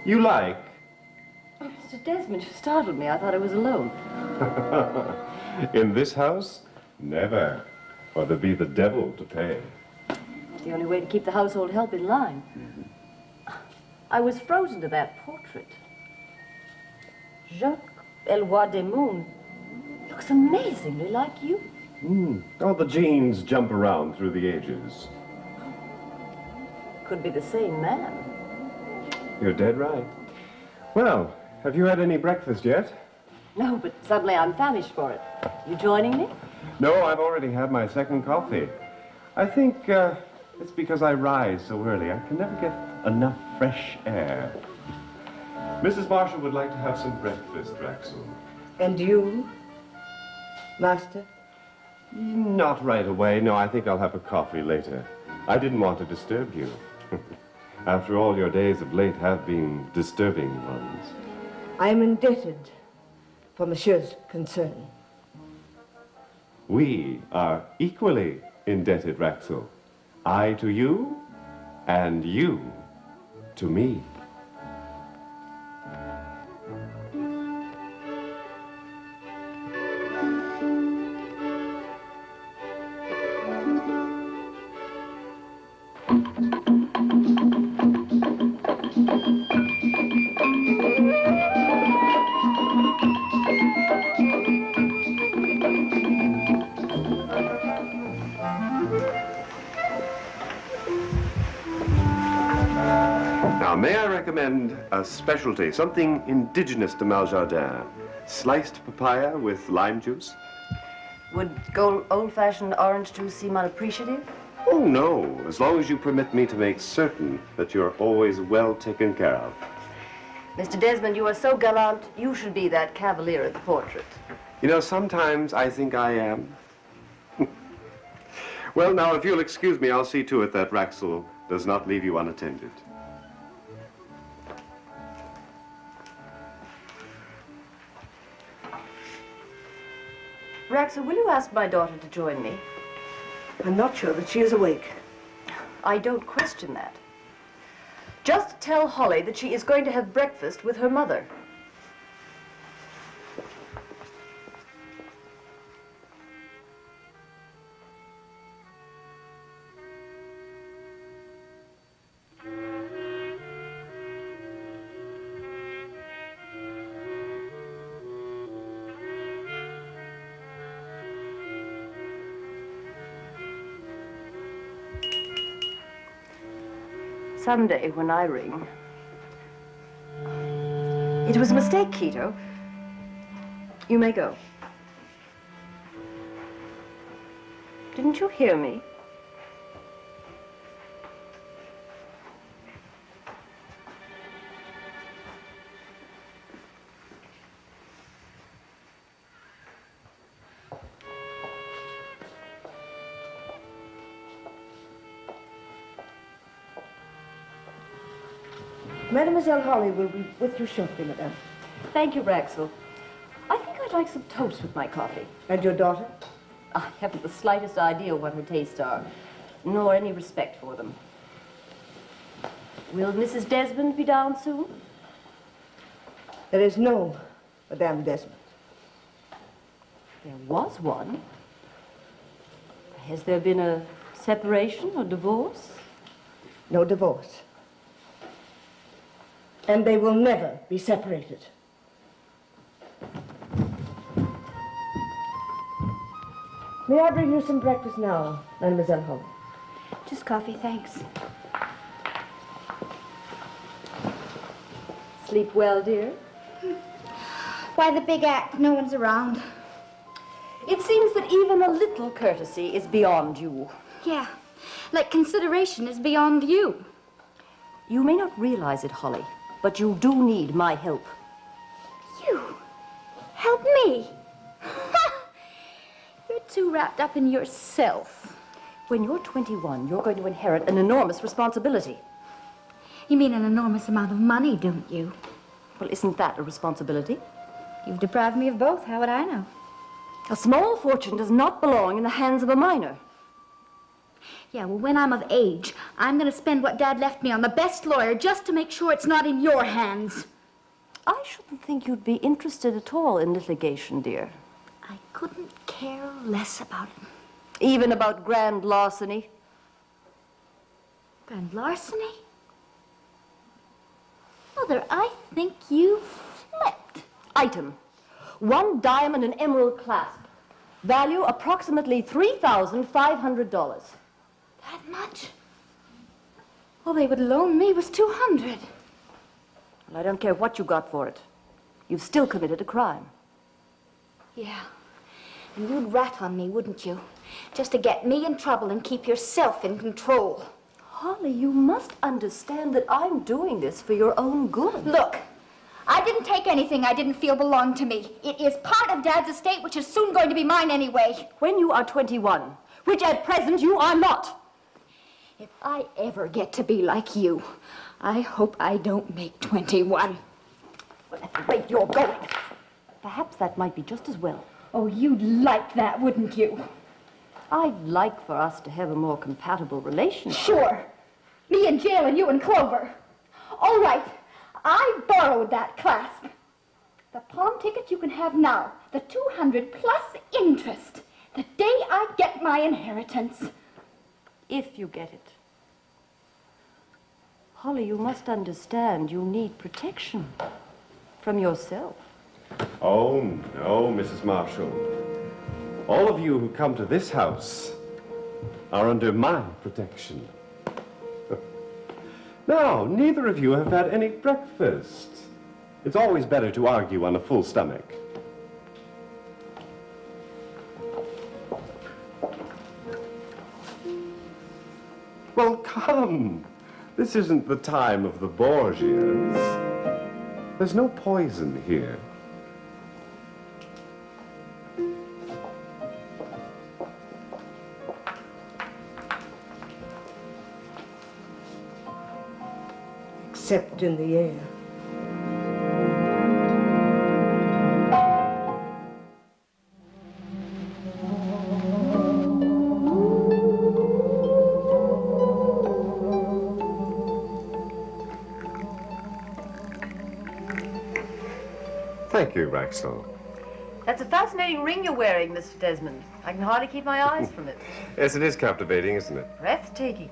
You like? Oh, Mr. Desmond, you startled me. I thought I was alone. In this house? Never. For there'd be the devil to pay. It's the only way to keep the household help in line. I was frozen to that portrait. Jacques Eloi des Moons looks amazingly like you. All the genes jump around through the ages. Could be the same man. You're dead right. Well, have you had any breakfast yet? No, but suddenly I'm famished for it. You joining me? No, I've already had my second coffee. I think it's because I rise so early. I can never get enough fresh air. Mrs. Marshall would like to have some breakfast, Raxel. And you, Master? Not right away. No, I think I'll have a coffee later. I didn't want to disturb you. After all, your days of late have been disturbing ones. I am indebted for Monsieur's concern. We are equally indebted, Raxel. I to you, and you to me. Now, may I recommend a specialty, something indigenous to Maljardin? Sliced papaya with lime juice? Would old-fashioned orange juice seem unappreciative? Oh, no, as long as you permit me to make certain that you're always well taken care of. Mr. Desmond, you are so gallant, you should be that cavalier at the portrait. You know, sometimes I think I am. Well, now, if you'll excuse me, I'll see to it that Raxel does not leave you unattended. Raxel, will you ask my daughter to join me? I'm not sure that she is awake. I don't question that. Just tell Holly that she is going to have breakfast with her mother. Someday, when I ring... It was a mistake, Quito. You may go. Didn't you hear me? Mademoiselle Holly will be with you shortly, madame. Thank you, Raxel. I think I'd like some toast with my coffee. And your daughter? I haven't the slightest idea what her tastes are, nor any respect for them. Will Mrs. Desmond be down soon? There is no Madame Desmond. There was one. Has there been a separation or divorce? No divorce. And they will never be separated. May I bring you some breakfast now, Mademoiselle Holly? Just coffee, thanks. Sleep well, dear? Why the big act? No one's around. It seems that even a little courtesy is beyond you. Yeah, like consideration is beyond you. You may not realize it, Holly, but you do need my help. You? Help me? You're too wrapped up in yourself. When you're 21, you're going to inherit an enormous responsibility. You mean an enormous amount of money, don't you? Well, isn't that a responsibility? You've deprived me of both. How would I know? A small fortune does not belong in the hands of a minor. Yeah, well, when I'm of age, I'm going to spend what Dad left me on the best lawyer just to make sure it's not in your hands. I shouldn't think you'd be interested at all in litigation, dear. I couldn't care less about it. Even about grand larceny? Grand larceny? Mother, I think you flipped. Item: 1 diamond and emerald clasp. Value approximately $3,500. That much? All they would loan me was $200. Well, I don't care what you got for it. You've still committed a crime. Yeah. And you'd rat on me, wouldn't you? Just to get me in trouble and keep yourself in control. Holly, you must understand that I'm doing this for your own good. Look, I didn't take anything I didn't feel belonged to me. It is part of Dad's estate, which is soon going to be mine anyway. When you are 21, which at present you are not. If I ever get to be like you, I hope I don't make 21. Well, at the rate you're going, perhaps that might be just as well. Oh, you'd like that, wouldn't you? I'd like for us to have a more compatible relationship. Sure. Me in jail and you in Clover. All right. I borrowed that clasp. The pawn ticket you can have now. The 200 plus interest. The day I get my inheritance. If you get it. Holly, you must understand you need protection from yourself. Oh, no, Mrs. Marshall. All of you who come to this house are under my protection. Now, neither of you have had any breakfast. It's always better to argue on a full stomach. Well, come. This isn't the time of the Borgias. There's no poison here. Except in the air. Thank you, Raxel. That's a fascinating ring you're wearing, Mr. Desmond. I can hardly keep my eyes from it. Yes, it is captivating, isn't it? Breathtaking.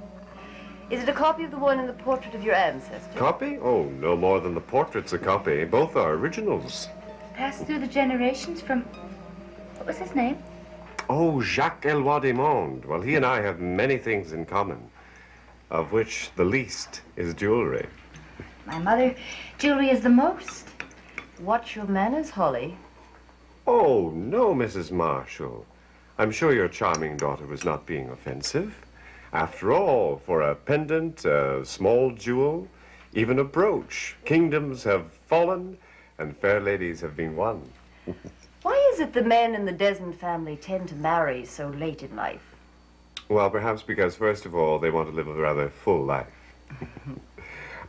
Is it a copy of the one in the portrait of your ancestor? Copy? Oh, no more than the portrait's a copy. Both are originals. Passed through the generations from... What was his name? Oh, Jacques Eloi Desmondes. Well, he and I have many things in common, of which the least is jewelry. My mother, jewelry is the most. Watch your manners, Holly. Oh, no, Mrs. Marshall. I'm sure your charming daughter was not being offensive. After all, for a pendant, a small jewel, even a brooch, kingdoms have fallen and fair ladies have been won. Why is it the men in the Desmond family tend to marry so late in life? Well, perhaps because, first of all, they want to live a rather full life.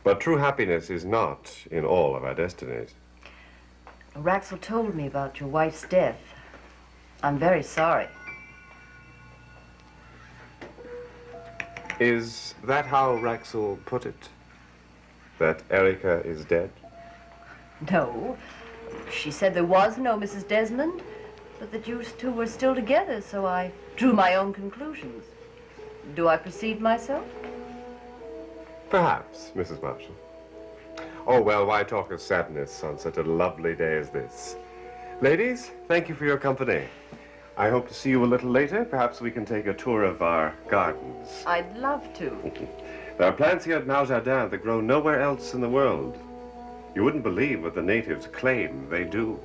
But true happiness is not in all of our destinies. Raxel told me about your wife's death. I'm very sorry. Is that how Raxel put it? That Erica is dead? No. She said there was no Mrs. Desmond, but that you two were still together, so I drew my own conclusions. Do I precede myself? Perhaps, Mrs. Marshall. Oh, well, why talk of sadness on such a lovely day as this? Ladies, thank you for your company. I hope to see you a little later. Perhaps we can take a tour of our gardens. I'd love to. There are plants here at Maujardin that grow nowhere else in the world. You wouldn't believe what the natives claim they do.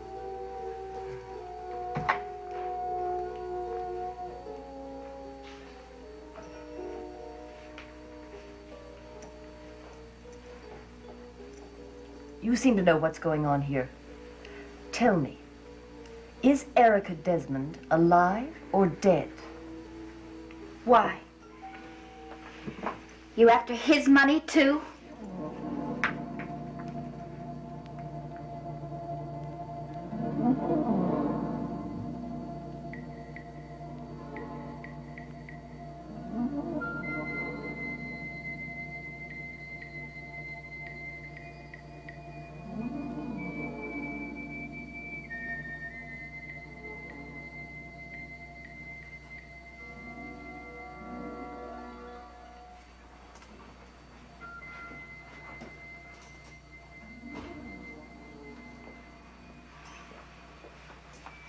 You seem to know what's going on here. Tell me, is Erica Desmond alive or dead? Why? You after his money, too?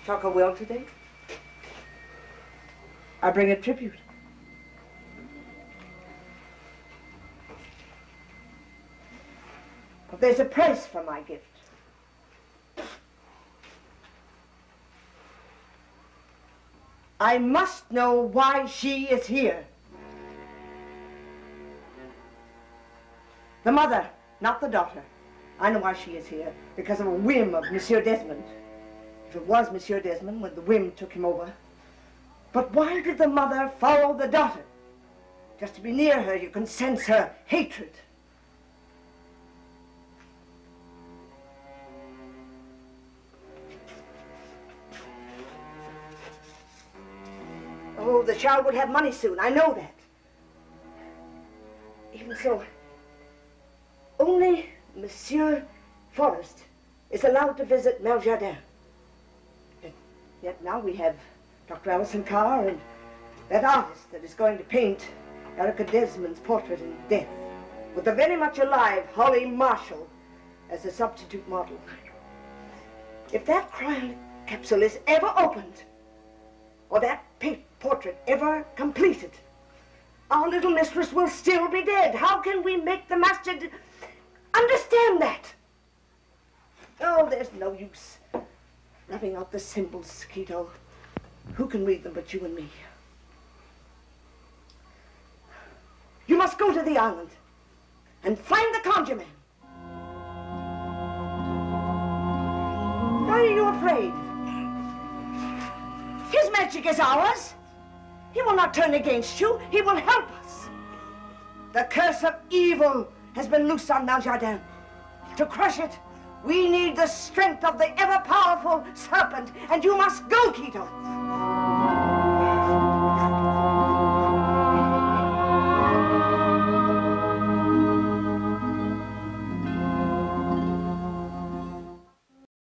Talk a will today? I bring a tribute. But there's a price for my gift. I must know why she is here. The mother, not the daughter. I know why she is here, because of a whim of Monsieur Desmond. If it was Monsieur Desmond when the whim took him over. But why did the mother follow the daughter? Just to be near her, you can sense her hatred. Oh, the child would have money soon, I know that. Even so, only Monsieur Forrest is allowed to visit Meljardin. Yet now we have Dr. Alison Carr and that artist that is going to paint Erica Desmond's portrait in death, with the very much alive Holly Marshall as a substitute model. If that cryonic capsule is ever opened, or that portrait ever completed, our little mistress will still be dead. How can we make the master understand that? Oh, there's no use rubbing out the symbols, Quito. Who can read them but you and me? You must go to the island and find the conjure man. Why are you afraid? His magic is ours. He will not turn against you. He will help us. The curse of evil has been loosed on Meljardin. To crush it, we need the strength of the ever-powerful serpent, and you must go, Quito.